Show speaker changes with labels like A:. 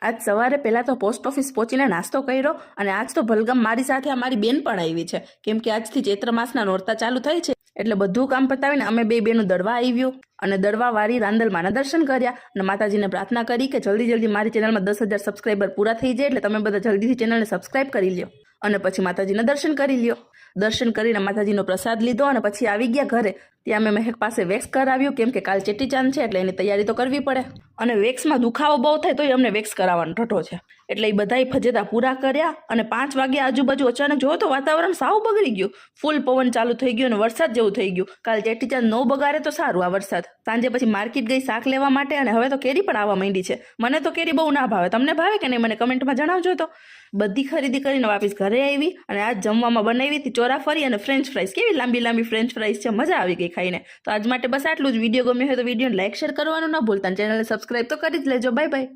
A: આજ સવારે પહેલાં તો પોસ્ટ ઓફિસ પહોંચીને નાસ્તો કર્યો અને આજ તો ભલગમ મારી સાથે અમારી બેન પણ આવી છે, કેમ કે આજથી ચૈત્ર માસના નોરતા ચાલુ થઈ છે એટલે બધું કામ પતાવીને અમે બે બેનું દળવા આવ્યું અને દળવાવાળી રાંદલમાના દર્શન કર્યા અને માતાજીને પ્રાર્થના કરી કે જલ્દી મારી ચેનલમાં 10,000 સબસ્ક્રાઈબર પૂરા થઈ જાય એટલે તમે બધા જલ્દીથી ચેનલને સબસ્ક્રાઈબ કરી લ્યો અને પછી માતાજીના દર્શન કરી લ્યો. દર્શન કરીને માતાજીનો પ્રસાદ લીધો અને પછી આવી ગયા ઘરે. ત્યાં મેં મહેક પાસે વેક્સ કરાવ્યું, કેમ કે કાલ ચેટીચાંદ છે એટલે એની તૈયારી તો કરવી પડે અને વેક્સમાં દુખાવો બહુ થાય તો અમને વેક્સ કરાવવાનો ઠઠો છે એટલે એ બધાય ફજેતા પૂરા કર્યા અને 5 વાગ્યા આજુબાજુ અચાનક જોયો તો વાતાવરણ સાવ બગડી ગયું. ફૂલ પવન ચાલુ થઈ ગયો અને વરસાદ જેવું થઈ ગયું. કાલ ચેટીચાંદ ન બગાડે તો સારું આ વરસાદ. સાંજે પછી માર્કેટ ગઈ શાક લેવા માટે અને હવે તો કેરી પણ આવવા માંડી છે. મને તો કેરી બહુ ના ભાવે, તમને ભાવે કે નહીં મને કમેન્ટમાં જણાવજો. તો બધી ખરીદી કરીને વાપસ ઘરે આવી અને આજ જમવામાં બનાવી હતી ચોરાફરી અને ફ્રેન્ચ ફ્રાઈઝ. કેવી લાંબી ફ્રેન્ચ ફ્રાઈઝ છે, મજા આવી ગઈ ખાઈને. તો આજ માટે બસ આટલું જ. વિડીયો ગમ્યો હોય તો વિડીયોને લાઈક શેર કરવાનું ના ભૂલતા, ચેનલને સબસ્ક્રાઈબ તો કરી જ લેજો. Bye bye.